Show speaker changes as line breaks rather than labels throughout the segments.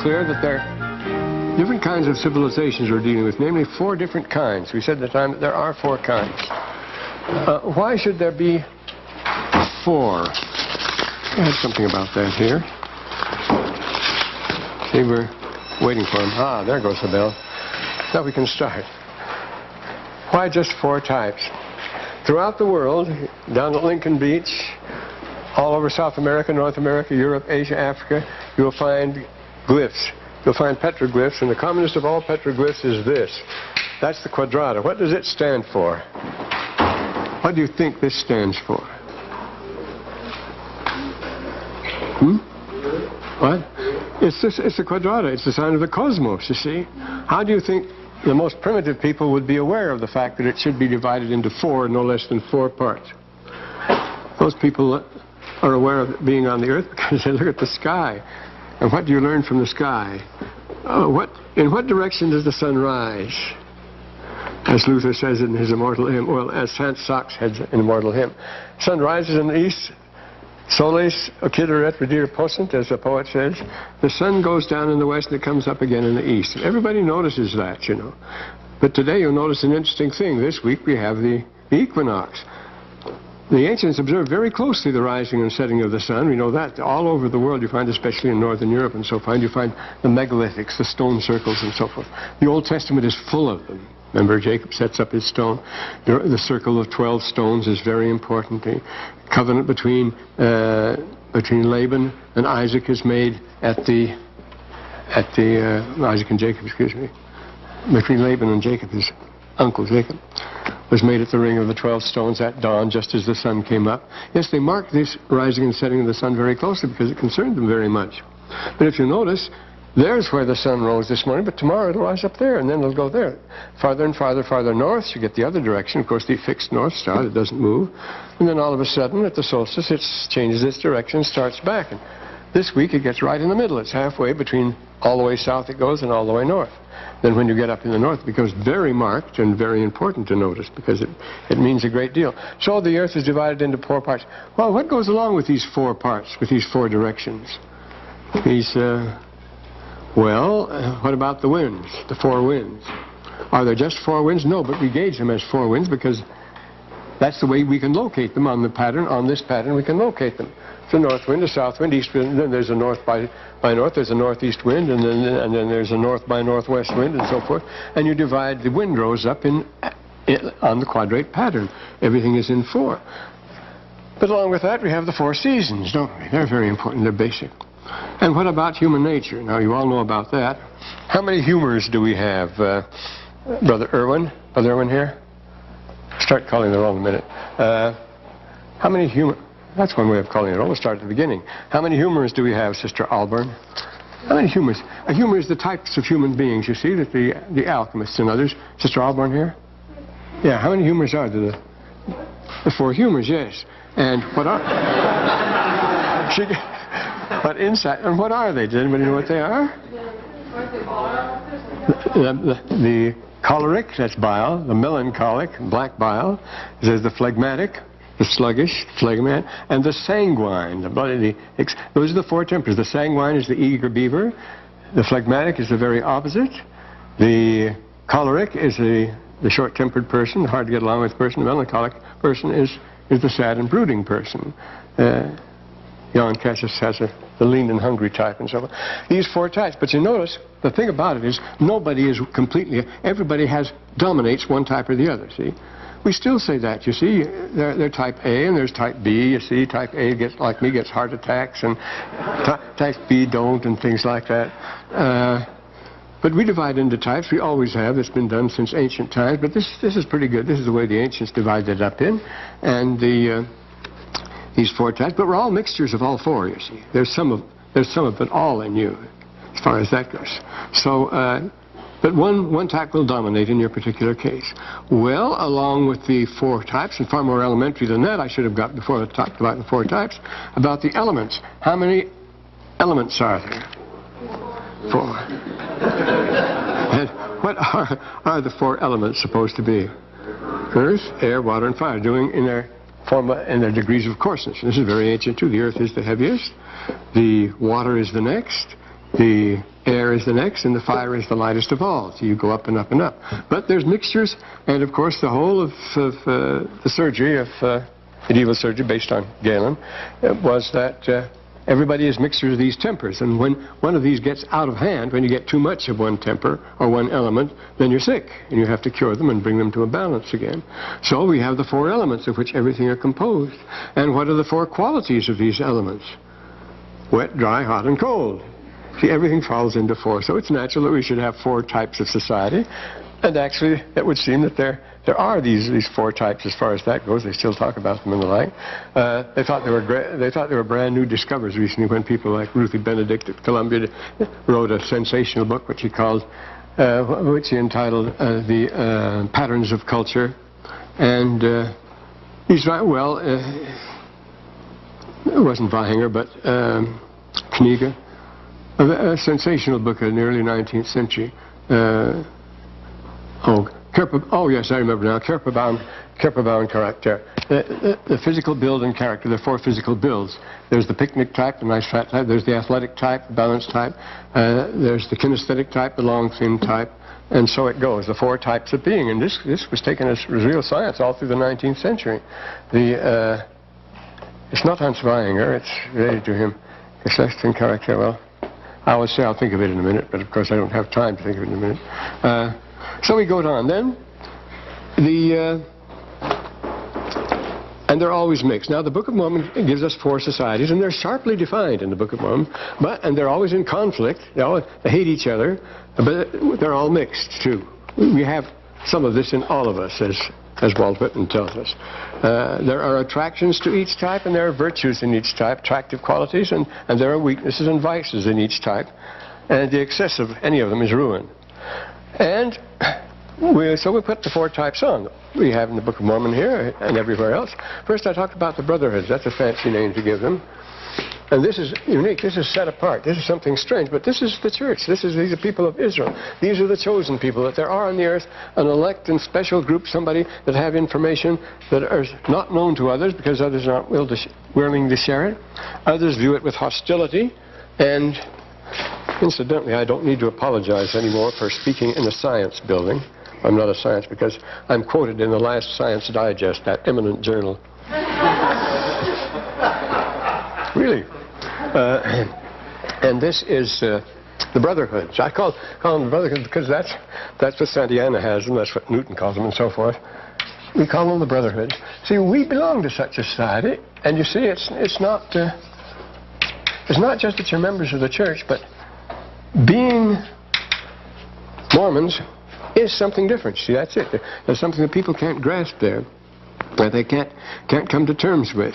clear that there are different kinds of civilizations we're dealing with, namely 4 different kinds. We said at the time that there are 4 kinds. Why should there be 4? I had something about that here. See, we're waiting for him. Ah, there goes the bell. Now we can start. Why just 4 types? Throughout the world, down at Lincoln Beach, all over South America, North America, Europe, Asia, Africa, you'll find glyphs. You'll find petroglyphs, and the commonest of all petroglyphs is this. That's the quadrata. What does it stand for? What do you think this stands for? What? It's the quadrata. It's the sign of the cosmos, you see. How do you think the most primitive people would be aware of the fact that it should be divided into 4, no less than 4 parts? Those people are aware of it being on the earth because they look at the sky. And what do you learn from the sky? In what direction does the sun rise? As Luther says in his immortal hymn, well, as Saint Sachs has an immortal hymn. Sun rises in the east, soles occidere redire possent, as the poet says. The sun goes down in the west and it comes up again in the east. Everybody notices that, you know. But today you'll notice an interesting thing. This week we have the equinox. The ancients observed very closely the rising and setting of the sun. We know that all over the world. You find, especially in Northern Europe and so forth, you find the megalithics, the stone circles and so forth. The Old Testament is full of them. Remember, Jacob sets up his stone. The circle of 12 stones is very important. The covenant between Laban and Isaac is made Isaac and Jacob, excuse me. Between Laban and Jacob, his uncle Jacob, was made at the ring of the 12 stones at dawn, just as the sun came up. Yes, they marked this rising and setting of the sun very closely because it concerned them very much. But if you notice, there's where the sun rose this morning, but tomorrow it'll rise up there, and then it'll go there. Farther and farther, farther north, you get the other direction. Of course, the fixed north star that doesn't move. And then all of a sudden, at the solstice, it changes its direction and starts back. And this week, it gets right in the middle. It's halfway between all the way south it goes and all the way north. Then when you get up in the north, it becomes very marked and very important to notice because it means a great deal. So the earth is divided into 4 parts. Well, what goes along with these 4 parts, with these 4 directions? What about the winds, the 4 winds? Are there just 4 winds? No, but we gauge them as 4 winds because that's the way we can locate them on the pattern. On this pattern, we can locate them. The north wind, the south wind, east wind, and then there's a north by north, there's a northeast wind, and then there's a north by northwest wind, and so forth. And you divide the windrows up on the quadrate pattern. Everything is in 4. But along with that, we have the 4 seasons, don't we? They're very important. They're basic. And what about human nature? Now, you all know about that. How many humors do we have? Brother Irwin? Brother Irwin here? Start calling the roll in a minute. How many humor? That's one way of calling it. We'll start at the beginning. How many humors do we have, Sister Alburn? How many humors? A humor is the types of human beings, you see, that the alchemists and others. Sister Alburn here? Yeah, how many humors are there? The 4 humors, yes. And what are... What insight, and what are they? Does anybody know what they are? The choleric, that's bile. The melancholic, black bile. There's the phlegmatic, the sluggish, phlegmat, and the sanguine, the bloody. Those are the 4 tempers. The sanguine is the eager beaver. The phlegmatic is the very opposite. The choleric is the short-tempered person, the hard to get along with person. The melancholic person is the sad and brooding person. Jan Cassius has the lean and hungry type and so on. These 4 types. But you notice, the thing about it is, nobody is completely, everybody dominates one type or the other, see? We still say that, you see. They're type A and there's type B, you see. Type A gets, like me, gets heart attacks, and type B don't, and things like that. But we divide into types. We always have. It's been done since ancient times. But this is pretty good. This is the way the ancients divided it up in. And these 4 types, but we're all mixtures of all 4, you see. There's some of it all in you, as far as that goes. So, but one type will dominate in your particular case. Well, along with the 4 types, and far more elementary than that, I should have got before I talked about the 4 types, about the elements. How many elements are there? 4. And what are the 4 elements supposed to be? Earth, air, water, and fire, doing in their degrees of coarseness. This is very ancient too. The earth is the heaviest. The water is the next. The air is the next, and the fire is the lightest of all. So you go up and up and up. But there's mixtures, and of course the whole of the surgery, of medieval surgery based on Galen, was that everybody is mixtures of these tempers. And when one of these gets out of hand, when you get too much of one temper or one element, then you're sick, and you have to cure them and bring them to a balance again. So we have the four elements of which everything are composed. And what are the four qualities of these elements? Wet, dry, hot, and cold. See, everything falls into four. So it's natural that we should have four types of society. And actually, it would seem that there are these four types as far as that goes. They still talk about them and the like. They thought they were brand new discoveries recently when people like Ruthie Benedict at Columbia wrote a sensational book which he entitled The Patterns of Culture. And he's right, well, it wasn't Weihinger, but Kniga. A sensational book in the early 19th century. Oh yes, I remember now. Körperbauen character. The physical build and character, the four physical builds. There's the picnic type, the nice fat type. There's the athletic type, the balanced type. There's the kinesthetic type, the long thin type. And so it goes, the four types of being. And this was taken as real science all through the 19th century. It's not Hans Weihinger, it's related to him. Geschlecht character, well, I always say I'll think of it in a minute, but of course I don't have time to think of it in a minute. So we go on then. And they're always mixed. Now the Book of Mormon gives us four societies, and they're sharply defined in the Book of Mormon, and they're always in conflict. They hate each other, but they're all mixed too. We have some of this in all of us, as Walt Whitman tells us. There are attractions to each type, and there are virtues in each type, attractive qualities, and there are weaknesses and vices in each type. And the excess of any of them is ruin. And so we put the four types on. We have in the Book of Mormon here and everywhere else. First I talked about the Brotherhoods. That's a fancy name to give them. And this is unique. This is set apart. This is something strange. But this is the church. These are people of Israel. These are the chosen people. That there are on the earth an elect and special group, somebody that have information that are not known to others because others are not willing to share it. Others view it with hostility. And incidentally, I don't need to apologize anymore for speaking in a science building. I'm not a science because I'm quoted in the last Science Digest, that eminent journal. Really. And this is the Brotherhoods. I call them the Brotherhoods because that's what Santayana has, and that's what Newton calls them, and so forth. We call them the Brotherhoods. See, we belong to such a society, and you see, it's not just that you're members of the church, but being Mormons is something different. See, that's it. There's something that people can't grasp there, that they can't come to terms with.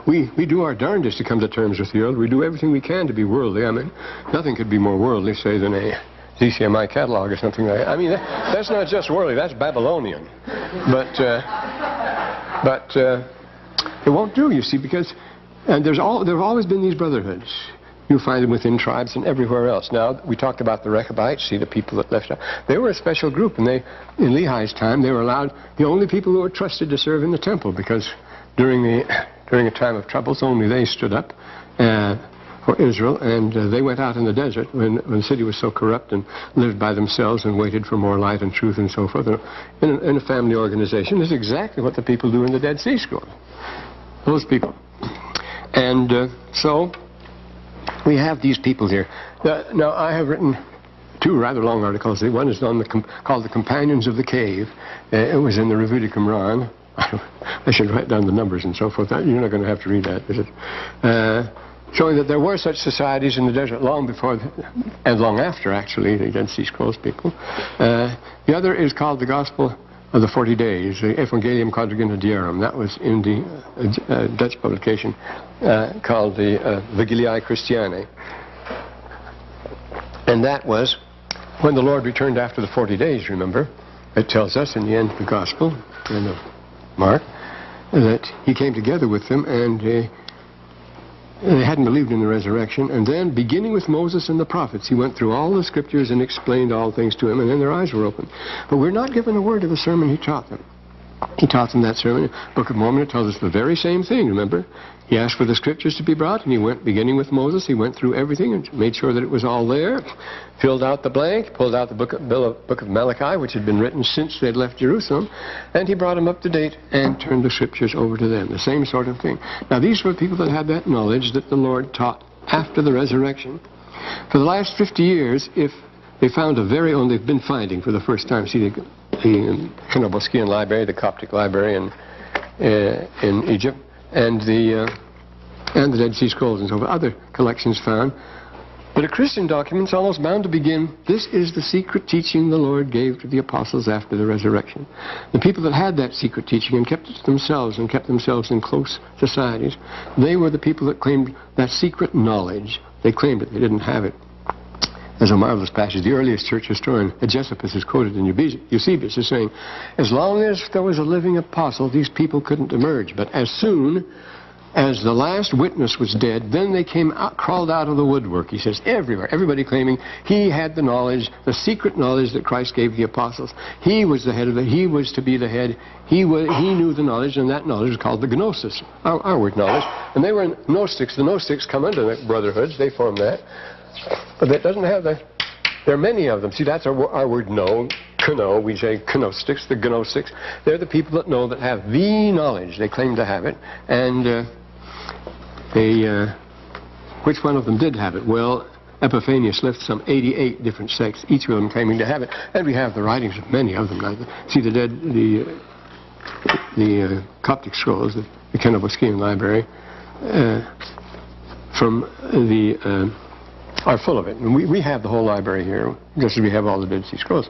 We do our darndest to come to terms with the world. We do everything we can to be worldly. I mean, nothing could be more worldly, say, than a ZCMI catalog or something like that. I mean, that's not just worldly, that's Babylonian. But it won't do, you see, because there have always been these brotherhoods. You find them within tribes and everywhere else. Now, we talked about the Rechabites, see, the people that left out. They were a special group, and in Lehi's time, they were allowed, the only people who were trusted to serve in the temple, because during a time of troubles, only they stood up for Israel, and they went out in the desert when the city was so corrupt and lived by themselves and waited for more light and truth and so forth. In a family organization, this is exactly what the people do in the Dead Sea Scrolls. Those people. And so we have these people here. Now, I have written two rather long articles. One is called The Companions of the Cave. It was in the Revue de Qumran. I should write down the numbers and so forth. You're not going to have to read that, is it? Showing that there were such societies in the desert long before and long after, actually, the Dead Sea Scrolls people. The other is called The Gospel of the 40 Days, the Evangelium Quadrigenarium. That was in the Dutch publication called the Vigiliae Christianae. And that was when the Lord returned after the 40 days, remember. It tells us in the end of the Gospel, in the Mark, that he came together with them, and they hadn't believed in the resurrection. And then, beginning with Moses and the prophets, he went through all the scriptures and explained all things to them, and then their eyes were opened. But we're not given a word of the sermon he taught them. He taught them that sermon. The Book of Mormon tells us the very same thing, remember? He asked for the scriptures to be brought, and he went, beginning with Moses, he went through everything and made sure that it was all there, filled out the blank, pulled out the book of Malachi, which had been written since they'd left Jerusalem, and he brought them up to date and turned the scriptures over to them. The same sort of thing. Now, these were people that had that knowledge that the Lord taught after the resurrection. For the last 50 years, if they found a very own, they've been finding for the first time, see, the Kenoboskean Library, the Coptic Library in Egypt, and the Dead Sea Scrolls and so forth, other collections found. But a Christian document's almost bound to begin, this is the secret teaching the Lord gave to the apostles after the resurrection. The people that had that secret teaching and kept it to themselves and kept themselves in close societies, they were the people that claimed that secret knowledge. They claimed it, they didn't have it. There's a marvelous passage. The earliest church historian, Agesippus, is quoted in Eusebius as saying, as long as there was a living apostle, these people couldn't emerge. But as soon as the last witness was dead, then they crawled out of the woodwork. He says, everywhere, everybody claiming he had the knowledge, the secret knowledge that Christ gave the apostles. He was the head of it. He was to be the head. He knew the knowledge, and that knowledge was called the gnosis, our word knowledge. And they were Gnostics. The Gnostics come under the Brotherhoods. They form that. But that doesn't have the... There are many of them. See, that's our word know. Kno, we say Gnostics, the Gnostics. They're the people that know, that have the knowledge. They claim to have it. And which one of them did have it? Well, Epiphanius lists some 88 different sects, each of them claiming to have it. And we have the writings of many of them. See, the Coptic scrolls, the Kenoboskean Library, from the... are full of it. And we have the whole library here, just as we have all the Dead Sea Scrolls.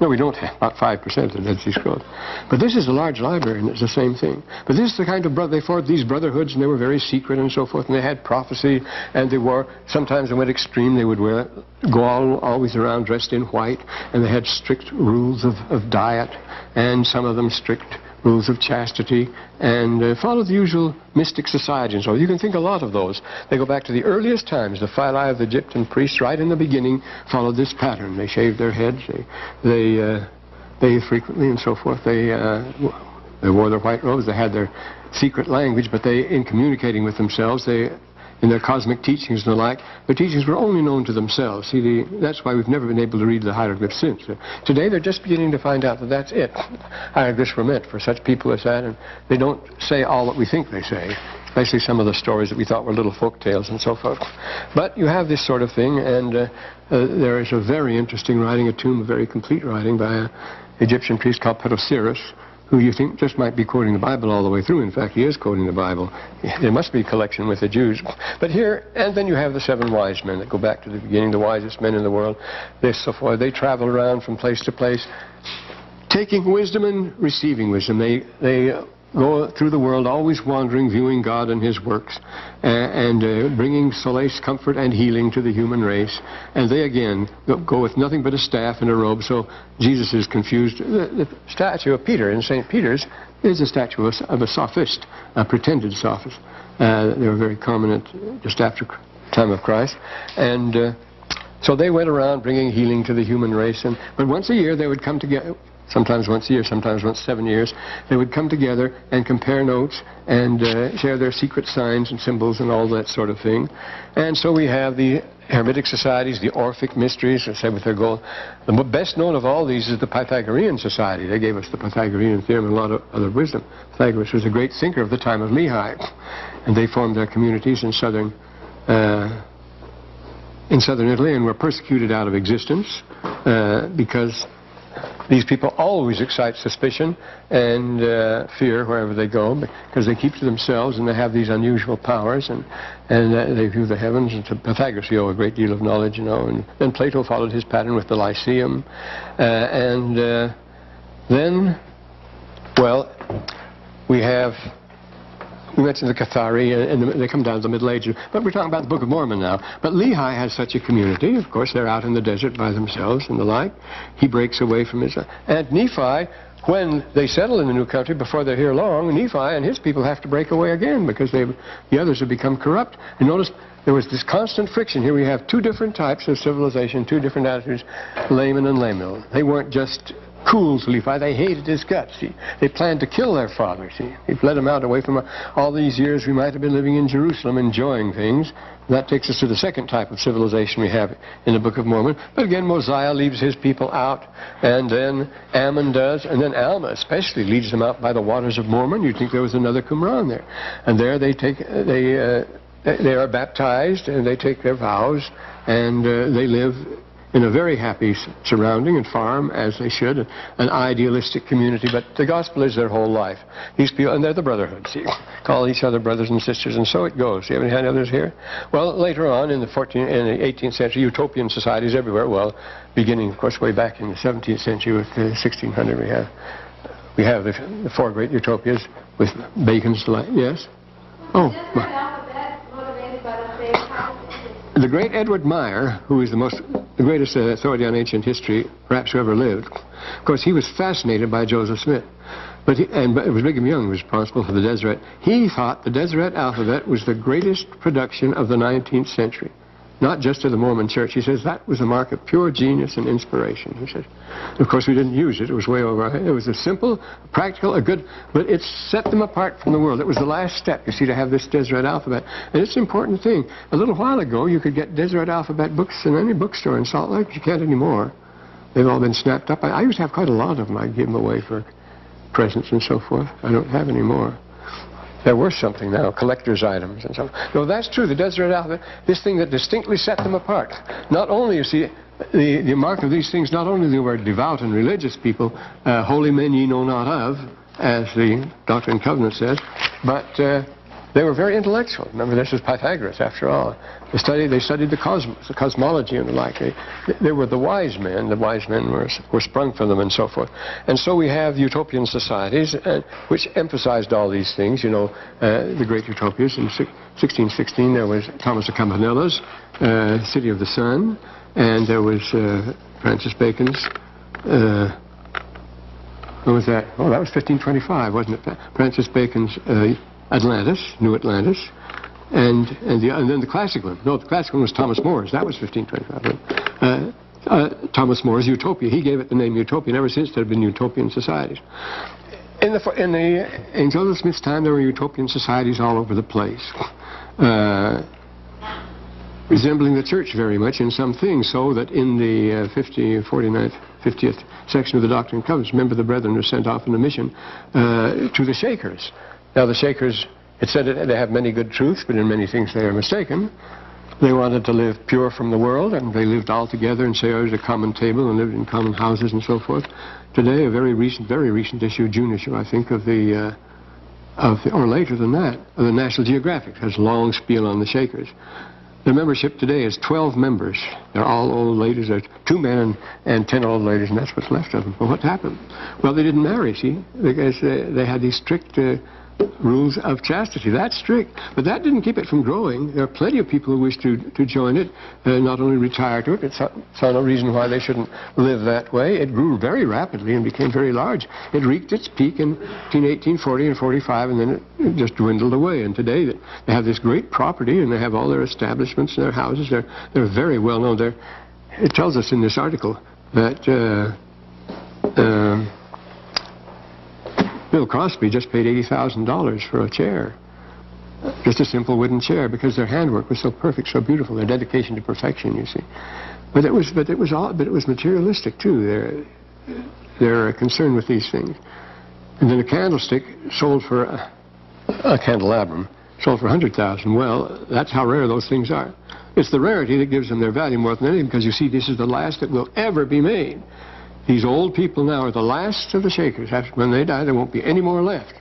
No, we don't have about 5% of the Dead Sea Scrolls. But this is a large library, and it's the same thing. But this is the kind of they formed these brotherhoods, and they were very secret and so forth, and they had prophecy, and they wore, sometimes they went extreme, they would go always around dressed in white, and they had strict rules of diet, and some of them strict rules of chastity, and followed the usual mystic society and so on. You can think a lot of those. They go back to the earliest times. The phylae of the Egyptian priests, right in the beginning, followed this pattern. They shaved their heads, they bathed frequently and so forth. They wore their white robes, they had their secret language, but in communicating with themselves, in their cosmic teachings and the like, their teachings were only known to themselves. See, that's why we've never been able to read the hieroglyphs since. Today they're just beginning to find out that that's it. Hieroglyphs were meant for such people as that, and they don't say all that we think they say, especially some of the stories that we thought were little folk tales and so forth. But you have this sort of thing, and there is a very interesting writing, a tomb, a very complete writing by an Egyptian priest called Petosiris, who you think just might be quoting the Bible all the way through. In fact, he is quoting the Bible. There must be a collection with the Jews. But here, and then you have the 7 wise men that go back to the beginning, the wisest men in the world. So forth. They travel around from place to place, taking wisdom and receiving wisdom. They go through the world always wandering, viewing God and his works, and bringing solace, comfort, and healing to the human race. And they again go with nothing but a staff and a robe, so Jesus is confused. The statue of Peter in St. Peter's is a statue of a sophist, a pretended sophist. They were very common just after the time of Christ. And so they went around bringing healing to the human race. But once a year they would come together. Sometimes once a year, sometimes once 7 years, they would come together and compare notes and share their secret signs and symbols and all that sort of thing. And so we have the Hermetic societies, the Orphic mysteries, as I said, with their goal. The best known of all these is the Pythagorean society. They gave us the Pythagorean theorem and a lot of other wisdom. Pythagoras was a great thinker of the time of Lehi, and they formed their communities in southern Italy and were persecuted out of existence because these people always excite suspicion and fear wherever they go, because they keep to themselves and they have these unusual powers, and they view the heavens. And to Pythagoras we owe a great deal of knowledge, you know. And then Plato followed his pattern with the Lyceum, then, well, we mentioned the Cathari, and they come down to the Middle Ages. But we're talking about the Book of Mormon now. But Lehi has such a community. Of course, they're out in the desert by themselves and the like. He breaks away from his... And Nephi, when they settle in the new country, before they're here long, Nephi and his people have to break away again because the others have become corrupt. And notice there was this constant friction. Here we have 2 different types of civilization, 2 different attitudes, layman and Lemuel. They weren't just Cool's leaf. Why, they hated his guts. See? They planned to kill their father. See? They fled him out away from all these years we might have been living in Jerusalem enjoying things. That takes us to the second type of civilization we have in the Book of Mormon. But again, Mosiah leaves his people out, and then Ammon does, and then Alma especially leads them out by the waters of Mormon. You'd think there was another Qumran there. And there they are baptized, and they take their vows, and they live in a very happy surrounding and farm, as they should, an idealistic community, but the gospel is their whole life. These people, and they're the Brotherhoods. You call each other brothers and sisters, and so it goes. Do you have any others here? Well, later on in the 18th century, utopian societies everywhere, well, beginning, of course, way back in the 17th century with 1600, we have the four great utopias with Bacon's life. Yes? Oh. The great Edward Meyer, who is the greatest authority on ancient history perhaps who ever lived, of course, he was fascinated by Joseph Smith. But it was Brigham Young who was responsible for the Deseret. He thought the Deseret alphabet was the greatest production of the 19th century, not just of the Mormon Church. He says that was a mark of pure genius and inspiration, he says. Of course, we didn't use it. It was way over our head. It was a simple, practical, but it set them apart from the world. It was the last step, you see, to have this Deseret alphabet. And it's an important thing. A little while ago, you could get Deseret alphabet books in any bookstore in Salt Lake. You can't anymore. They've all been snapped up. I used to have quite a lot of them. I'd give them away for presents and so forth. I don't have any more. They're worth something now, collector's items and so on. No, that's true. The Deseret alphabet, this thing that distinctly set them apart. Not only, you see, the mark of these things, not only they were devout and religious people, holy men ye know not of, as the Doctrine and Covenants says, but they were very intellectual. Remember, this was Pythagoras, after all. They studied the cosmos, the cosmology and the like. They were the wise men. The wise men were sprung from them and so forth. And so we have utopian societies which emphasized all these things. You know, the great utopias. In 1616 there was Thomas of Campanella's City of the Sun, and there was Francis Bacon's, what was that? Oh, that was 1525, wasn't it? Francis Bacon's Atlantis, New Atlantis, and then the classic one. No, the classic one was Thomas More's. That was 1525. Thomas More's Utopia. He gave it the name Utopia, and ever since there have been utopian societies. In Joseph Smith's time, there were utopian societies all over the place, resembling the church very much in some things, so that in the 50th section of the Doctrine and Covenants, remember the brethren were sent off on a mission to the Shakers. Now the Shakers, it said that they have many good truths, but in many things they are mistaken. They wanted to live pure from the world, and they lived all together and shared a common table and lived in common houses and so forth. Today, a very recent issue, June issue, I think, or later than that, of the National Geographic, has a long spiel on the Shakers. The membership today is 12 members. They're all old ladies. There's 2 men and 10 old ladies, and that's what's left of them. But what happened? Well, they didn't marry, see, because they had these strict rules of chastity. That's strict, but that didn't keep it from growing. There are plenty of people who wish to join it, not only retire to it, but saw no reason why they shouldn't live that way. It grew very rapidly and became very large. It reached its peak in between 1840 and 45, and then it just dwindled away. And today they have this great property, and they have all their establishments and their houses. They're very well known. It tells us in this article that Bill Crosby just paid $80,000 for a chair, just a simple wooden chair, because their handwork was so perfect, so beautiful, their dedication to perfection, you see. But it was materialistic too. They're concerned with these things. And then a candlestick sold for a candelabrum sold for $100,000. Well, that's how rare those things are. It's the rarity that gives them their value more than anything, because you see, this is the last that will ever be made. These old people now are the last of the Shakers. When they die, there won't be any more left.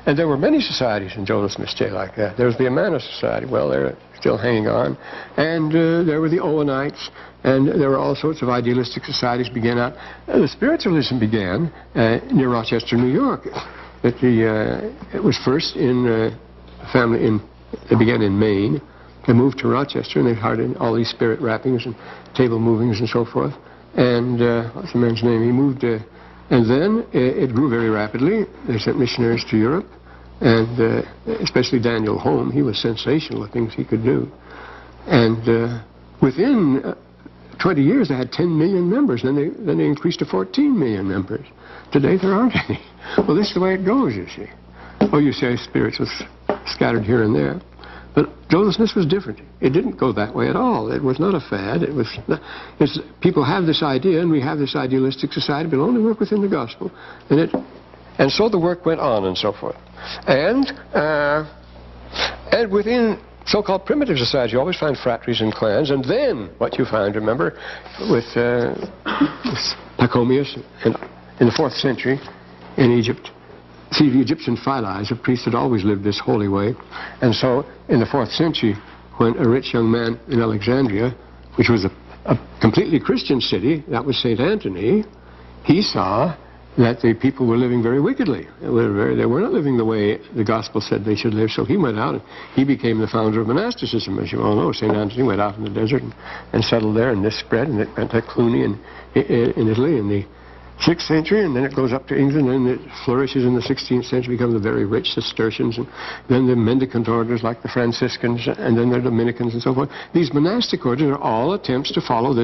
And there were many societies in Joseph Smith's day like that. There was the Amana Society. Well, they're still hanging on. And there were the Owenites. And there were all sorts of idealistic societies began out. The spiritualism began near Rochester, New York. It was first in a family they began in Maine. They moved to Rochester, and they started all these spirit rappings and table movings and so forth. And what's the man's name? He moved, and then it grew very rapidly. They sent missionaries to Europe, and especially Daniel Home. He was sensational, the things he could do. And within 20 years, they had 10 million members. Then they increased to 14 million members. Today, there aren't any. Well, this is the way it goes, you see. Oh, you say spirits was scattered here and there. But Joseph Smith was different. It didn't go that way at all. It was not a fad. It was not, people have this idea, and we have this idealistic society, but only work within the gospel. And so the work went on and so forth. And within so-called primitive society, you always find phratries and clans. And then what you find, remember, with Pachomius in the 4th century in Egypt. See, the Egyptian phylais of priests had always lived this holy way. And so in the 4th century, when a rich young man in Alexandria, which was a completely Christian city, that was St. Anthony, he saw that the people were living very wickedly. They were not living the way the gospel said they should live. So he went out and he became the founder of monasticism. As you all know, St. Anthony went out in the desert and settled there, and this spread, and it went to Cluny in Italy in the 6th century, and then it goes up to England, and it flourishes in the 16th century, becomes the very rich Cistercians, and then the mendicant orders like the Franciscans, and then the Dominicans and so forth. These monastic orders are all attempts to follow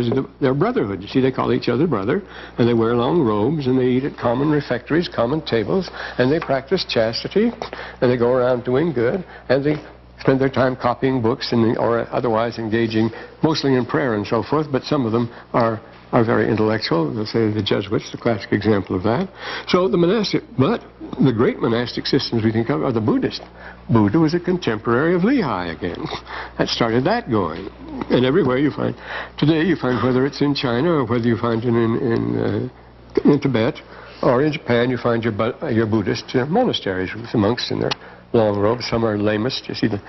their brotherhood. You see, they call each other brother, and they wear long robes, and they eat at common refectories, common tables, and they practice chastity, and they go around doing good, and they spend their time copying books or otherwise engaging mostly in prayer and so forth, but some of them are very intellectual. They'll say the Jesuits, the classic example of that. So the great monastic systems we think of are the Buddhist. Buddha was a contemporary of Lehi again. That started that going. And everywhere you find, today you find, whether it's in China or whether you find it in Tibet or in Japan, you find your Buddhist monasteries with the monks in their long robes. Some are lamist. You see the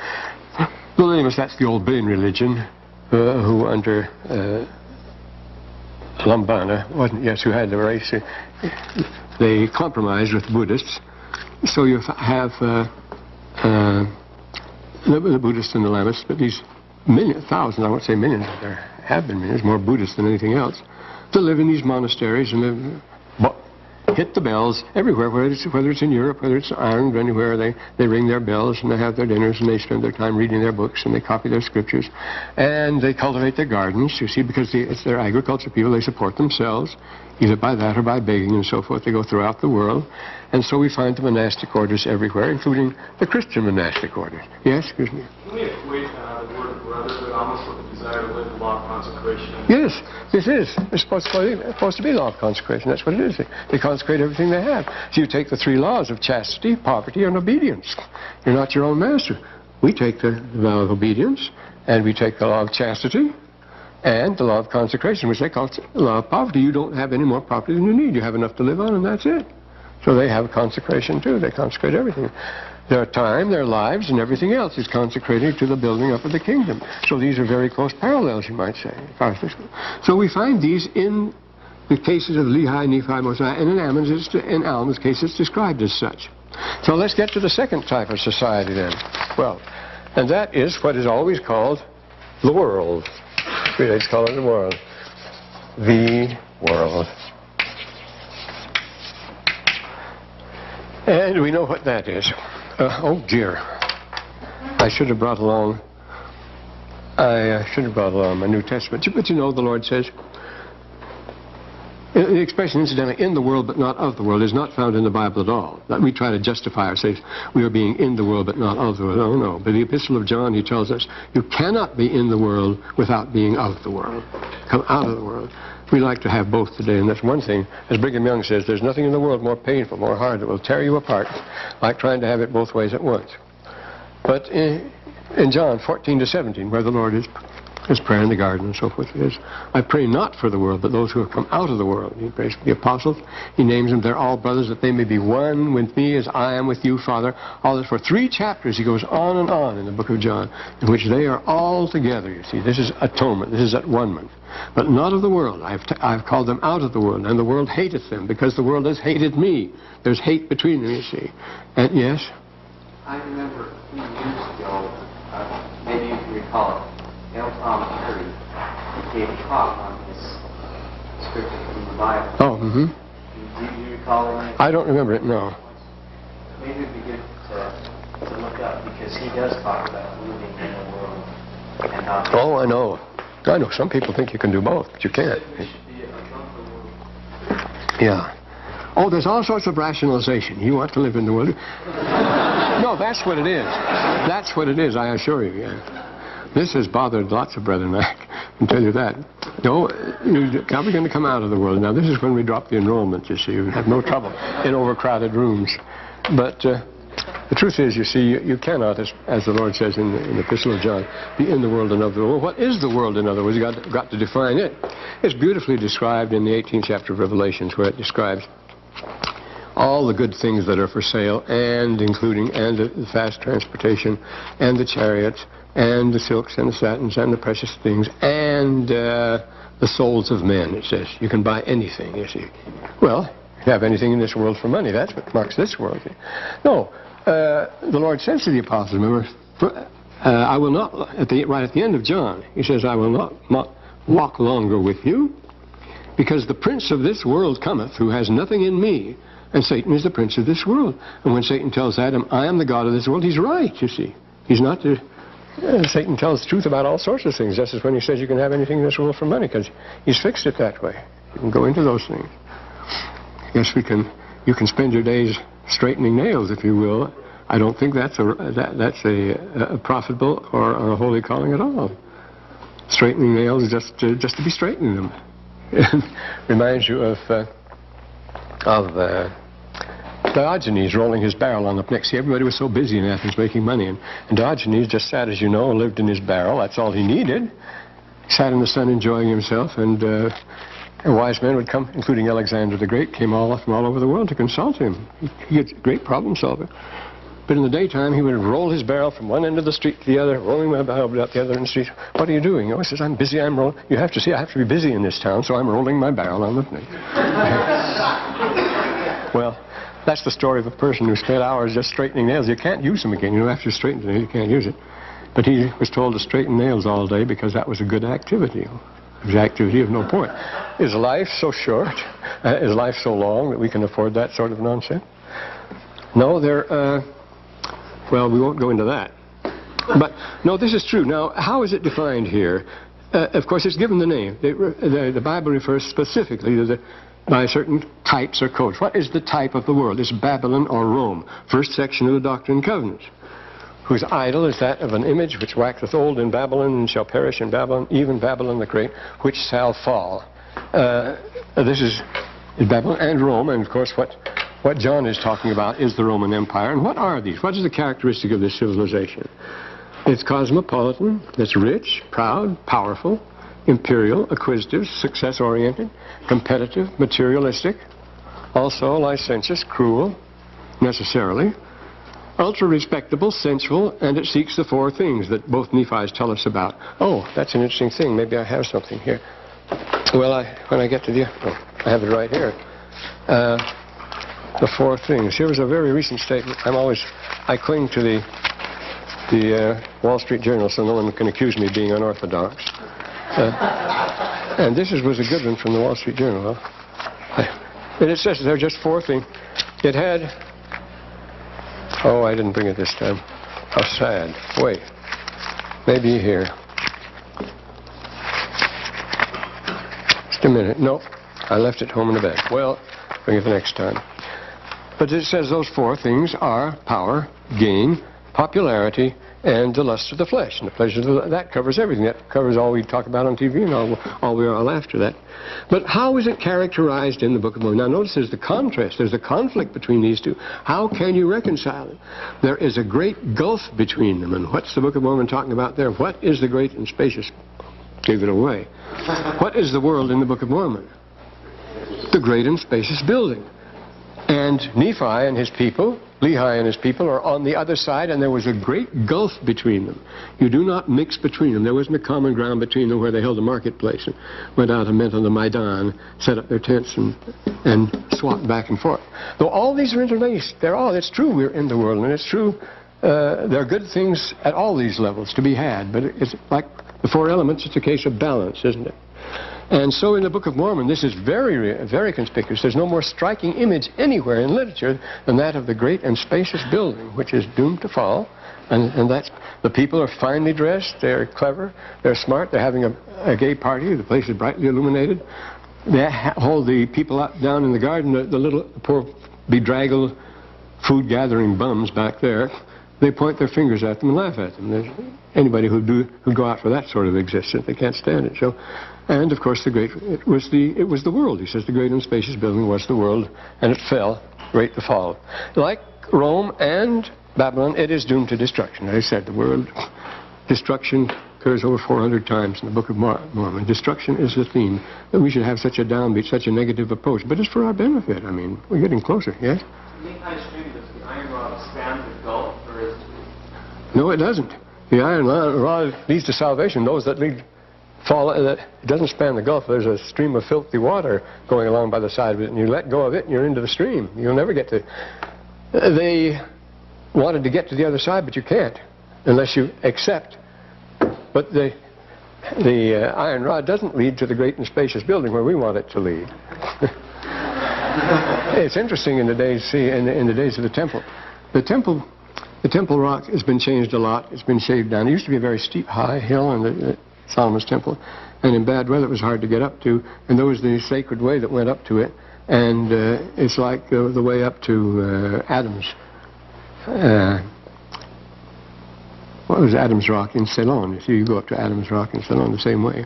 lamist, that's the old Bain religion, who under Lambana, who had the race. They compromised with Buddhists. So you have the Buddhists and the Lamists, but these thousands, I won't say millions, but there have been millions, more Buddhists than anything else, to live in these monasteries and hit the bells everywhere, whether it's in Europe, whether it's in Ireland, anywhere, they ring their bells and they have their dinners and they spend their time reading their books and they copy their scriptures and they cultivate their gardens, you see, because they're agriculture people. They support themselves either by that or by begging and so forth. They go throughout the world, and so we find the monastic orders everywhere, including the Christian monastic orders. Yes, excuse me.
Can we equate the word brotherhood almost with the desire to live the law of consecration?
Yes, this is. It's supposed to be law of consecration. That's what it is. They consecrate everything they have. So you take the 3 laws of chastity, poverty, and obedience. You're not your own master. We take the vow of obedience, and we take the law of chastity, and the law of consecration, which they call the law of poverty. You don't have any more property than you need. You have enough to live on, and that's it. So they have consecration, too. They consecrate everything. Their time, their lives, and everything else is consecrated to the building up of the kingdom. So these are very close parallels, you might say. So we find these in the cases of Lehi, Nephi, Mosiah, and in Alma's case it's described as such. So let's get to the second type of society then. Well, and that is what is always called the world. Let's call it the world. The world. And we know what that is. Oh dear. I should have brought along my New Testament. But you know, the Lord says, the expression, incidentally, in the world but not of the world, is not found in the Bible at all. We try to justify ourselves. We are being in the world but not of the world. Oh, no. But the Epistle of John, he tells us, you cannot be in the world without being of the world. Come out of the world. We like to have both today, and that's one thing. As Brigham Young says, there's nothing in the world more painful, more hard, that will tear you apart, like trying to have it both ways at once. But in John 14-17, where the Lord is, his prayer in the garden and so forth, it is, I pray not for the world, but those who have come out of the world. He prays for the apostles. He names them, they're all brothers, that they may be one with me as I am with you, Father. All this for 3 chapters, he goes on and on in the book of John, in which they are all together, you see. This is atonement, this is at-one-ment. But not of the world. I've called them out of the world, and the world hateth them, because the world has hated me. There's hate between them, you see. And yes?
I remember a few years ago, maybe you can recall it, L. Tom Perry, he gave a talk on this scripture from the Bible.
Oh, mm-hmm.
Do you recall it?
I don't remember it, no.
Maybe it would be good to look up, because he does talk about living in the world and not...
Oh, I know. I know some people think you can do both, but you can't.
It should be above the world.
Yeah. Oh, there's all sorts of rationalization. You want to live in the world. No, that's what it is. That's what it is, I assure you. Yeah. This has bothered lots of brethren, I can tell you that. No, you're probably going to come out of the world. Now, this is when we drop the enrollment, you see. You have no trouble in overcrowded rooms. But the truth is, you see, you cannot, as the Lord says in the Epistle of John, be in the world and of the world. What is the world, in other words? You've got to define it. It's beautifully described in the 18th chapter of Revelations, where it describes all the good things that are for sale, and including the fast transportation, and the chariots, and the silks, and the satins, and the precious things, and the souls of men, it says. You can buy anything, you see. Well, you have anything in this world for money. That's what marks this world. No, the Lord says to the apostles, remember, I will not, right at the end of John, he says, I will not walk longer with you, because the prince of this world cometh, who has nothing in me, and Satan is the prince of this world. And when Satan tells Adam, I am the God of this world, he's right, you see. He's not the... Satan tells the truth about all sorts of things, just as when he says you can have anything in this world for money, because he's fixed it that way. You can go into those things. Yes, you can spend your days straightening nails, if you will. I don't think that's a profitable or a holy calling at all. Straightening nails just to be straightening them. It reminds you of Diogenes rolling his barrel on the next. See, everybody was so busy in Athens making money, and Diogenes just sat, as you know, and lived in his barrel. That's all he needed. Sat in the sun enjoying himself, and wise men would come, including Alexander the Great, came from all over the world to consult him. He was a great problem solver. But in the daytime, he would roll his barrel from one end of the street to the other, rolling my barrel up the other end of the street. What are you doing? Oh, he says, I'm busy, I'm rolling. You have to see, I have to be busy in this town, so I'm rolling my barrel on the thing. Well, that's the story of a person who spent hours just straightening nails. You can't use them again. You know, after you straighten the nail, you can't use it. But he was told to straighten nails all day because that was a good activity. It was activity of no point. Is life so short? Is life so long that we can afford that sort of nonsense? No, well, we won't go into that. But, no, this is true. Now, how is it defined here? Of course, it's given the name. The Bible refers specifically to by certain types or codes. What is the type of the world? It's Babylon or Rome. First section of the Doctrine and Covenants. Whose idol is that of an image which waxeth old in Babylon and shall perish in Babylon, even Babylon the Great, which shall fall. This is Babylon and Rome, and of course what John is talking about is the Roman Empire. And what are these? What is the characteristic of this civilization? It's cosmopolitan, it's rich, proud, powerful, imperial, acquisitive, success-oriented, competitive, materialistic, also licentious, cruel, necessarily, ultra-respectable, sensual, and it seeks the four things that both Nephis tell us about. Oh, that's an interesting thing. Maybe I have something here. Well, when I get to I have it right here. The four things. Here was a very recent statement. I cling to the Wall Street Journal so no one can accuse me of being unorthodox. And this was a good one from the Wall Street Journal. And it says there are just four things. It had... Oh, I didn't bring it this time. How sad. Wait. Maybe here. Just a minute. No, I left it home in the bed. Well, bring it the next time. But it says those four things are power, gain, popularity, and the lust of the flesh. And the pleasure of that covers everything. That covers all we talk about on TV and all we are all after that. But how is it characterized in the Book of Mormon? Now notice there's the contrast. There's a conflict between these two. How can you reconcile it? There is a great gulf between them. And what's the Book of Mormon talking about there? What is the great and spacious? Gave it away. What is the world in the Book of Mormon? The great and spacious building. And Nephi and his people, Lehi and his people, are on the other side, and there was a great gulf between them. You do not mix between them. There wasn't a common ground between them where they held a marketplace and went out and met on the Maidan, set up their tents and swapped back and forth. Though all these are interlaced, it's true we're in the world, and it's true there are good things at all these levels to be had, but it's like the four elements, it's a case of balance, isn't it? And so in the Book of Mormon, this is very conspicuous. There's no more striking image anywhere in literature than that of the great and spacious building, which is doomed to fall. And that's, the people are finely dressed, they're clever, they're smart, they're having a gay party, the place is brightly illuminated. They hold the people out, down in the garden, the little poor bedraggled food-gathering bums back there. They point their fingers at them and laugh at them. There's anybody who'd go out for that sort of existence, they can't stand it. So, and of course, it was the world. He says the great and spacious building was the world, and it fell, great the fall. Like Rome and Babylon, it is doomed to destruction. As I said, the word destruction occurs over 400 times in the Book of Mormon. Destruction is the theme. That we should have such a downbeat, such a negative approach. But it's for our benefit. I mean, we're getting closer, yes?
Does the iron rod span the gulf, or is it...
No, it doesn't. The iron rod leads to salvation. Those that it doesn't span the gulf. There's a stream of filthy water going along by the side of it, and you let go of it, and you're into the stream. You'll never get to... They wanted to get to the other side, but you can't unless you accept. But the iron rod doesn't lead to the great and spacious building where we want it to lead. It's interesting in the days, in the days of the temple. The temple rock has been changed a lot. It's been shaved down. It used to be a very steep, high hill in the Solomon's temple, and in bad weather it was hard to get up to. And there was the sacred way that went up to it, and it's like the way up to Adam's. What was Adam's Rock in Ceylon? You go up to Adam's Rock in Ceylon the same way.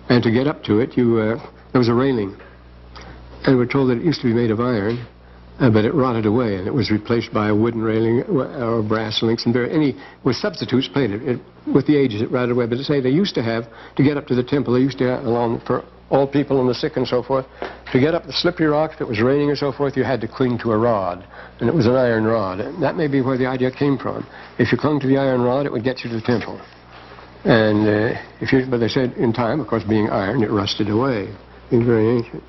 And to get up to it, there was a railing. And we're told that it used to be made of iron, but it rotted away, and it was replaced by a wooden railing or brass links. And with substitutes played it. With the ages, it rotted away. But to say they used to have, to get up to the temple, they used to have, along for old people and the sick and so forth, to get up the slippery rock, if it was raining and so forth, you had to cling to a rod. And it was an iron rod. And that may be where the idea came from. If you clung to the iron rod, it would get you to the temple. And but they said in time, of course, being iron, it rusted away. Being very ancient.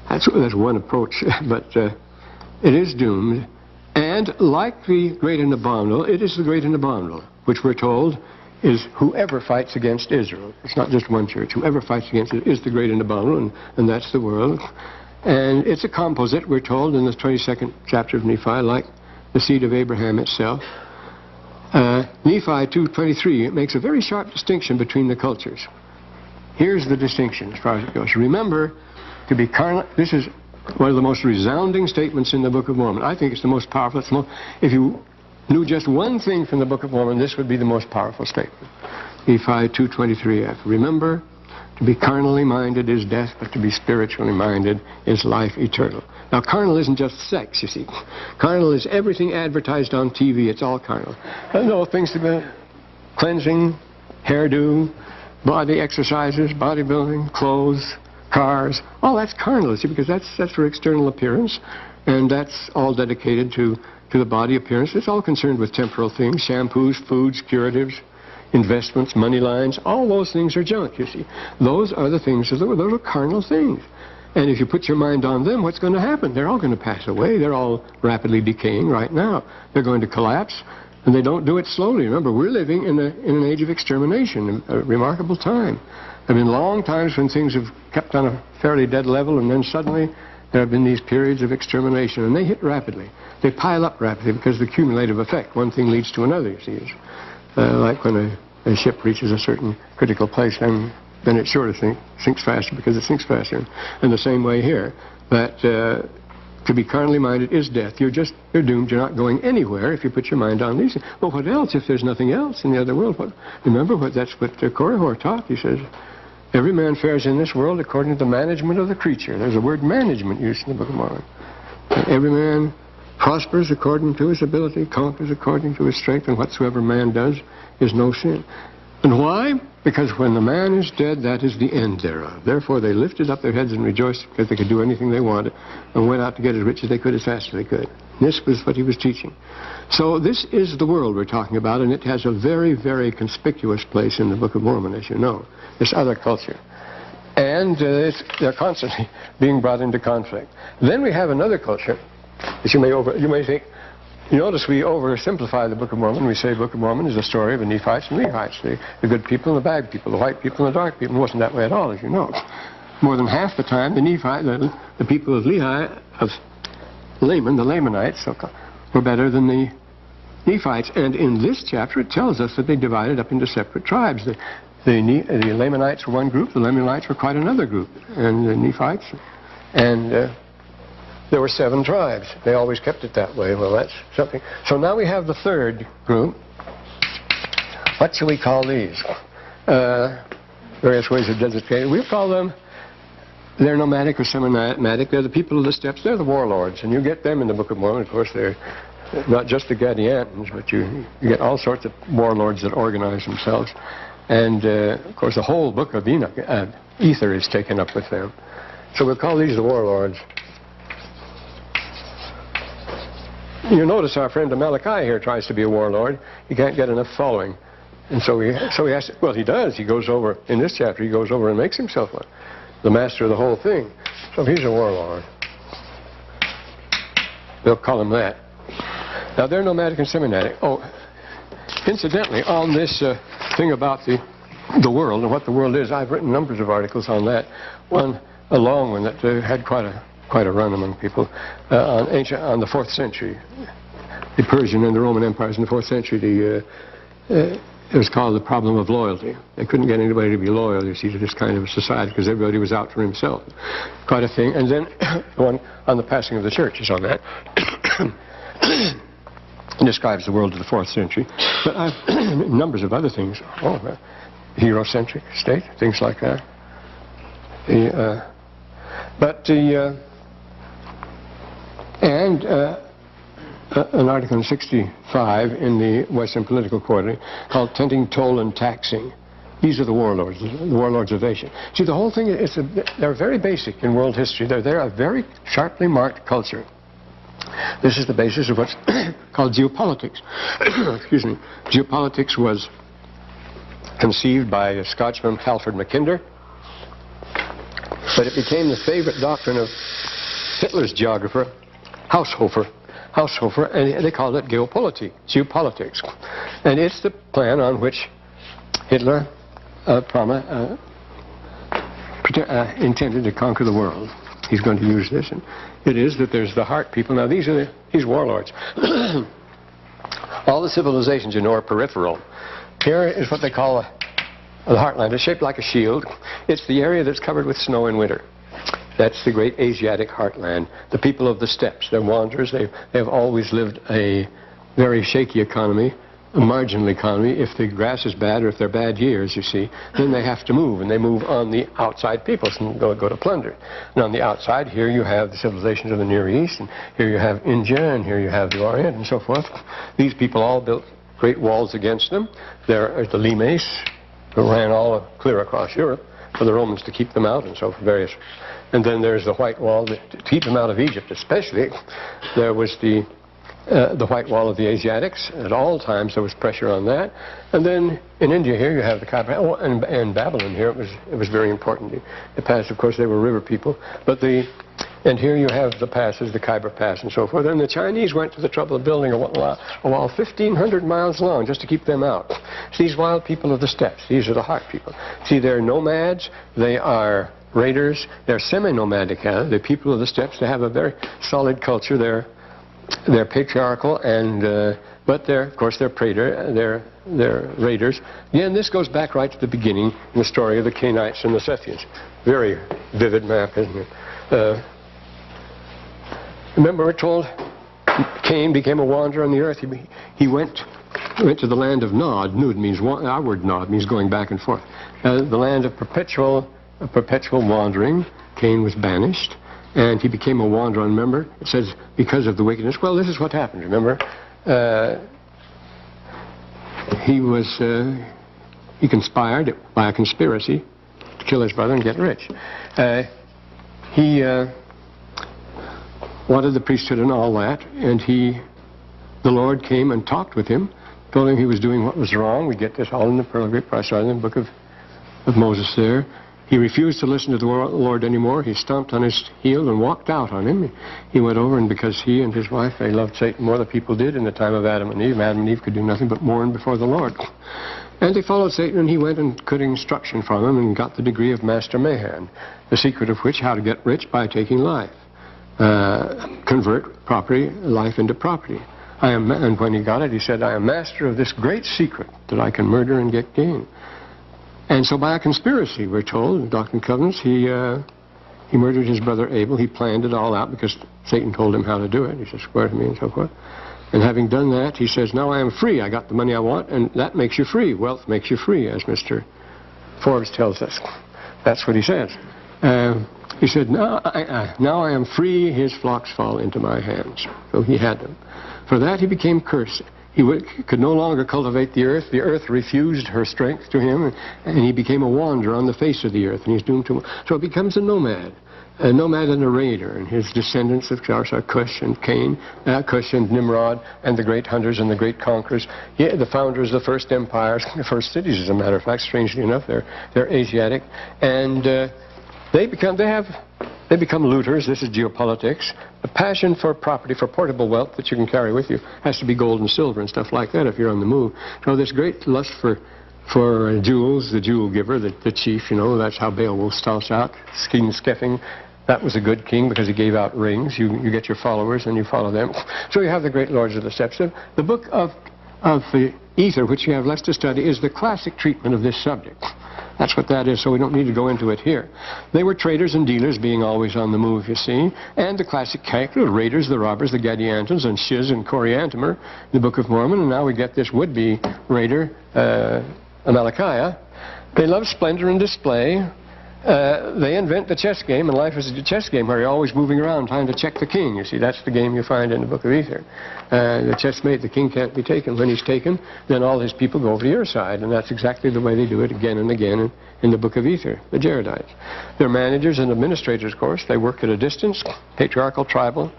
That's one approach, but it is doomed. And like the great and abominable, it is the great and abominable, which we're told is whoever fights against Israel. It's not just one church. Whoever fights against it is the great and abominable, and that's the world. And it's a composite, we're told, in the 22nd chapter of Nephi, like the seed of Abraham itself. Nephi 2:23, it makes a very sharp distinction between the cultures. Here's the distinction as far as it goes. Remember, to be carnal, this is one of the most resounding statements in the Book of Mormon. I think it's the most powerful. If you knew just one thing from the Book of Mormon, this would be the most powerful statement. Nephi 2:23f. Remember, to be carnally minded is death, but to be spiritually minded is life eternal. Now, carnal isn't just sex, you see. Carnal is everything advertised on TV. It's all carnal. No, things to be cleansing, hairdo, body exercises, bodybuilding, clothes, cars. All that's carnal, you see, because that's for external appearance, and that's all dedicated to the body appearance. It's all concerned with temporal things, shampoos, foods, curatives, investments, money lines. All those things are junk, you see. Those are the things of the world. Those are carnal things. And if you put your mind on them, what's going to happen? They're all going to pass away. They're all rapidly decaying right now. They're going to collapse, and they don't do it slowly. Remember, we're living in an age of extermination, a remarkable time. There have been long times when things have kept on a fairly dead level, and then suddenly there have been these periods of extermination, and they hit rapidly. They pile up rapidly because of the cumulative effect. One thing leads to another, you see. It's like when a ship reaches a certain critical place, then it's sure to sinks faster because it sinks faster. And the same way here, that to be carnally minded is death. You're doomed. You're not going anywhere if you put your mind on these things. Well, what else if there's nothing else in the other world? Remember, that's what Korihor taught. He says, every man fares in this world according to the management of the creature. There's a word management used in the Book of Mormon. And every man prospers according to his ability, conquers according to his strength, and whatsoever man does is no sin. And why? Because when the man is dead, that is the end thereof. Therefore they lifted up their heads and rejoiced because they could do anything they wanted, and went out to get as rich as they could, as fast as they could. This was what he was teaching. So this is the world we're talking about, and it has a very, very conspicuous place in the Book of Mormon, as you know. This other culture. And they're constantly being brought into conflict. Then we have another culture that you may think, You notice we oversimplify the Book of Mormon. We say Book of Mormon is the story of the Nephites and Lehites, the good people and the bad people, the white people and the dark people. It wasn't that way at all, as you know. More than half the time, the Nephite, the people of Lehi, of Laman, the Lamanites, were better than the Nephites. And in this chapter, it tells us that they divided up into separate tribes. The Lamanites were one group, the Lamanites were quite another group, and the Nephites, and there were 7 tribes. They always kept it that way. Well, that's something. So now we have the third group. What shall we call these? Various ways of designating. We call them, they're nomadic or semi-nomadic. They're the people of the steppes. They're the warlords, and you get them in the Book of Mormon. Of course, they're not just the Gadiantans, but you get all sorts of warlords that organize themselves. And, of course, the whole book of Ether is taken up with them. So we'll call these the warlords. You notice our friend Malachi here tries to be a warlord. He can't get enough following. And so he has to, well, he does. He goes over, in this chapter, he goes over and makes himself one, the master of the whole thing. So he's a warlord. They'll call him that. Now, they're nomadic and semi-nomadic. Oh, incidentally, on this thing about the world and what the world is, I've written numbers of articles on that. One, a long one that had quite a run among people on the 4th century, the Persian and the Roman empires in the 4th century. It was called the problem of loyalty. They couldn't get anybody to be loyal, you see, to this kind of a society because everybody was out for himself. Quite a thing. And then one on the passing of the church is on that. It describes the world of the 4th century. But I've numbers of other things. Oh, hero-centric state, things like that. An article in 65 in the Western Political Quarterly called Tenting, Toll, and Taxing. These are the warlords of Asia. See, the whole thing, they're very basic in world history. They're a very sharply marked culture. This is the basis of what's called geopolitics. Excuse me. Geopolitics was conceived by a Scotsman, Halford Mackinder, but it became the favorite doctrine of Hitler's geographer, Haushofer, and they called it geopolitics. And it's the plan on which Hitler intended to conquer the world. He's going to use this, and it is that there's the heart people. Now, these warlords. All the civilizations, you know, are peripheral. Here is what they call the heartland. It's shaped like a shield. It's the area that's covered with snow in winter. That's the great Asiatic heartland. The people of the steppes, they're wanderers. They've always lived a very shaky economy, a marginal economy. If the grass is bad or if they're bad years, you see, then they have to move, and they move on the outside peoples and go to plunder. And on the outside, here you have the civilizations of the Near East, and here you have India, and here you have the Orient, and so forth. These people all built great walls against them. There are the limes, who ran all clear across Europe for the Romans to keep them out, and so for various. And then there's the white wall to keep them out of Egypt, especially. There was the white wall of the Asiatics. At all times there was pressure on that. And then in India here you have the Khyber, and Babylon here, it was very important. The pass, of course, they were river people. And here you have the passes, the Khyber Pass and so forth. And the Chinese went to the trouble of building a wall 1,500 miles long just to keep them out. It's these wild people of the steppes. These are the heart people. See, they're nomads. They are raiders. They're semi-nomadic. The people of the steppes, they have a very solid culture. They're patriarchal, and but of course they're they're raiders. Again, this goes back right to the beginning in the story of the Canaanites and the Scythians. Very vivid map, isn't it? Remember, we're told Cain became a wanderer on the earth. He went to the land of Nod. Nud means our word Nod means going back and forth. The land of perpetual wandering. Cain was banished. And he became a wanderer, remember? It says, because of the wickedness. Well, this is what happened, remember? He conspired by a conspiracy to kill his brother and get rich. He wanted the priesthood and all that, and the Lord came and talked with him, told him he was doing what was wrong. We get this all in the Pearl of Great Price, in the book of Moses there. He refused to listen to the Lord anymore. He stomped on his heel and walked out on him. He went over, and because he and his wife, they loved Satan more than people did in the time of Adam and Eve. Adam and Eve could do nothing but mourn before the Lord. And they followed Satan, and he went and took instruction from him and got the degree of Master Mahan, the secret of which, how to get rich by taking life. Convert property, life into property. And when he got it, he said, I am master of this great secret that I can murder and get gain. And so by a conspiracy, we're told, in Doctrine and Covenants, he murdered his brother Abel. He planned it all out because Satan told him how to do it. He said, swear to me and so forth. And having done that, he says, now I am free. I got the money I want, and that makes you free. Wealth makes you free, as Mr. Forbes tells us. That's what he says. He said, now I am free. His flocks fall into my hands. So he had them. For that he became cursed. He could no longer cultivate the earth. The earth refused her strength to him, and he became a wanderer on the face of the earth, and he's doomed to... So it becomes a nomad and a raider, and his descendants, of course, are Cush and Cain, Cush and Nimrod, and the great hunters and the great conquerors. Yeah, the founders of the first empires, the first cities, as a matter of fact, strangely enough, they're Asiatic, and they become looters. This is geopolitics. The passion for property, for portable wealth that you can carry with you, has to be gold and silver and stuff like that if you're on the move. So this great lust for jewels, the jewel giver, the chief, you know, that's how Beowulf starts out. King Skeffing, that was a good king because he gave out rings. You get your followers and you follow them. So you have the great lords of the steppes. The book of the Ether, which you have left to study, is the classic treatment of this subject. That's what that is, so we don't need to go into it here. They were traders and dealers, being always on the move, you see. And the classic character, the raiders, the robbers, the Gadiantons, and Shiz and Coriantumr, the Book of Mormon. And now we get this would-be raider, Amalickiah. They love splendor and display. They invent the chess game, and life is a chess game where you're always moving around trying to check the king. You see, that's the game you find in the Book of Ether. The chessmate, the king can't be taken. When he's taken, then all his people go over to your side, and that's exactly the way they do it again and again in the Book of Ether, the Jaredites. They're managers and administrators, of course. They work at a distance, patriarchal, tribal.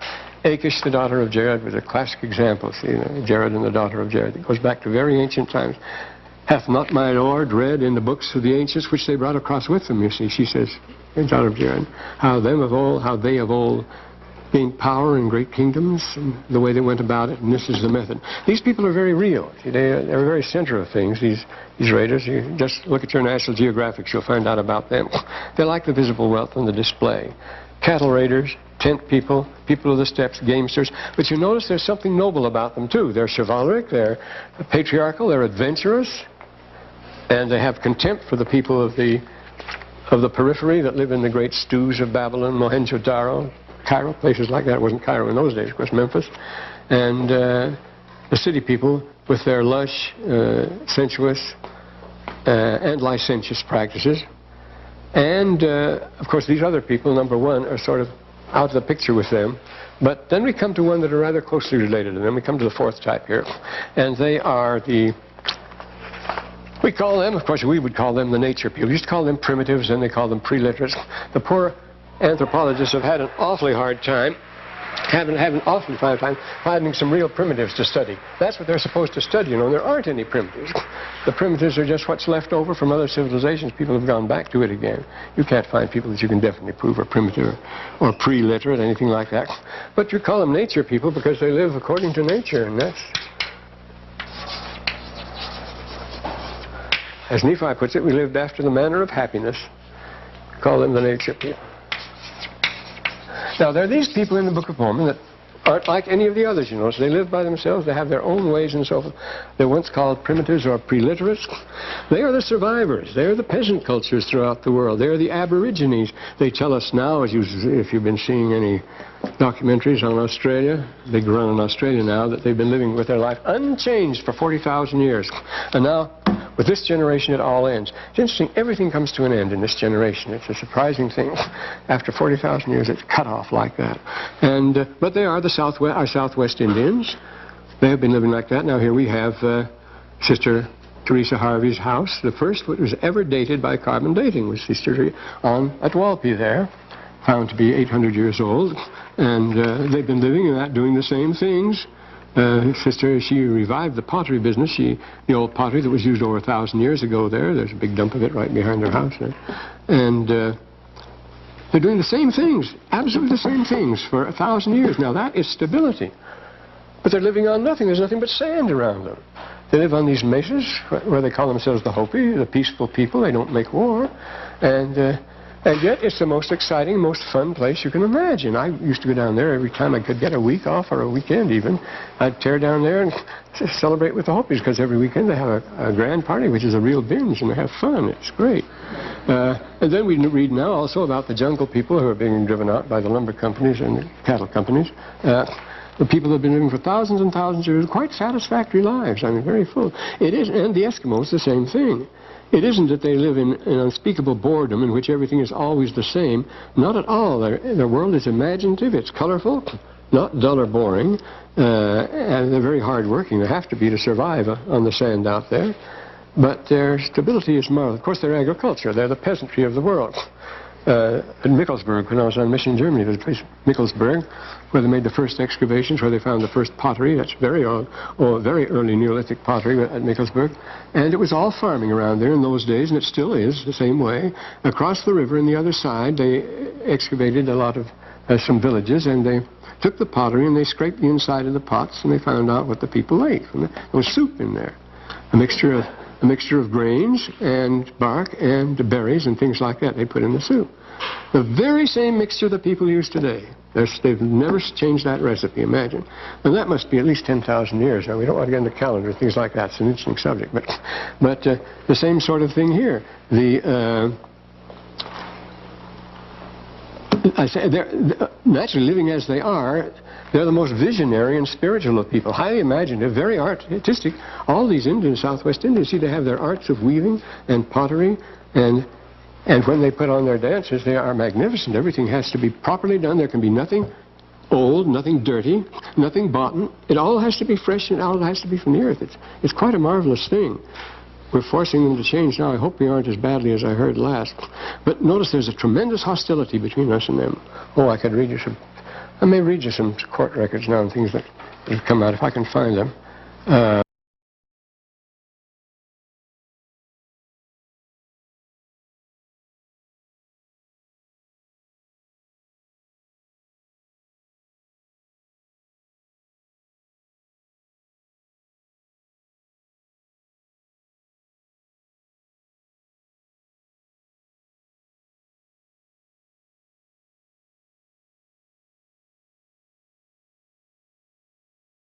Achish, the daughter of Jared, was a classic example. See, Jared and the daughter of Jared. It goes back to very ancient times. Hath not my Lord read in the books of the ancients which they brought across with them, you see. She says, the daughter of Jared, how they of old gained power in great kingdoms, and the way they went about it, and this is the method. These people are very real. They're very center of things, these raiders. You just look at your National Geographics, you'll find out about them. They like the visible wealth and the display. Cattle raiders, tent people, people of the steppes, gamesters. But you notice there's something noble about them, too. They're chivalric, they're patriarchal, they're adventurous, and they have contempt for the people of the periphery that live in the great stews of Babylon, Mohenjo-Daro, Cairo, places like that. It wasn't Cairo in those days, of course, Memphis. And the city people with their lush, sensuous, and licentious practices. And, of course, these other people, number one, are sort of out of the picture with them. But then we come to one that are rather closely related, and then we come to the fourth type here. And they are we call them, of course, we would call them the nature people. We used to call them primitives, and they call them pre-literates. The poor anthropologists have had an awfully hard time, finding some real primitives to study. That's what they're supposed to study, you know. There aren't any primitives. The primitives are just what's left over from other civilizations. People have gone back to it again. You can't find people that you can definitely prove are primitive or pre-literate, anything like that. But you call them nature people because they live according to nature, and that's... As Nephi puts it, we lived after the manner of happiness. Call them the nature people. Now, there are these people in the Book of Mormon that aren't like any of the others, you know. So they live by themselves. They have their own ways and so forth. They're once called primitives or pre-literates. They are the survivors. They are the peasant cultures throughout the world. They are the aborigines. They tell us now, if you've been seeing any documentaries on Australia, big run in Australia now, that they've been living with their life unchanged for 40,000 years. And now, with this generation, it all ends. It's interesting, everything comes to an end in this generation. It's a surprising thing. After 40,000 years, it's cut off like that. And but they are our Southwest Indians. They have been living like that. Now here we have Sister Teresa Harvey's house. The first that was ever dated by carbon dating was Sister at Walpi there, found to be 800 years old. And they've been living in that, doing the same things. Sister, she revived the pottery business. The old pottery that was used over 1,000 years ago there's a big dump of it right behind her house there. And they're doing the same things, absolutely the same things for 1,000 years. Now that is stability. But they're living on nothing. There's nothing but sand around them. They live on these mesas where they call themselves the Hopi, the peaceful people. They don't make war. And yet it's the most exciting, most fun place you can imagine. I used to go down there every time I could get a week off or a weekend even. I'd tear down there and celebrate with the Hopis because every weekend they have a grand party, which is a real binge, and they have fun. It's great. And then we read now also about the jungle people who are being driven out by the lumber companies and the cattle companies. The people who have been living for thousands and thousands of years, quite satisfactory lives. I mean, very full. It is, and the Eskimos, the same thing. It isn't that they live in an unspeakable boredom in which everything is always the same. Not at all. Their world is imaginative. It's colorful, not dull or boring. And they're very hard-working. They have to be to survive on the sand out there. But their stability is marvelous. Of course, their agriculture. They're the peasantry of the world. In Mikkelsburg, when I was on mission in Germany, there's a place, Mikkelsburg, where they made the first excavations, where they found the first pottery. That's very old, very early Neolithic pottery at Mikkelsburg. And it was all farming around there in those days, and it still is the same way. Across the river on the other side, they excavated a lot of some villages, and they took the pottery and they scraped the inside of the pots, and they found out what the people ate. And there was soup in there, a mixture of grains and bark and berries and things like that they put in the soup. The very same mixture that people use today. They've never changed that recipe, imagine. And that must be at least 10,000 years. Now, we don't want to get into calendar, things like that. It's an interesting subject. But the same sort of thing here. I say they're naturally living as they are. They're the most visionary and spiritual of people, highly imaginative, very artistic. All these Indians, Southwest Indians, see, they have their arts of weaving and pottery, and when they put on their dances, they are magnificent. Everything has to be properly done. There can be nothing old, nothing dirty, nothing bought. It all has to be fresh, and it all has to be from the earth. It's quite a marvelous thing. We're forcing them to change now. I hope we aren't as badly as I heard last. But notice there's a tremendous hostility between us and them. Oh, I could read you some... I may read you some court records now and things that have come out, if I can find them.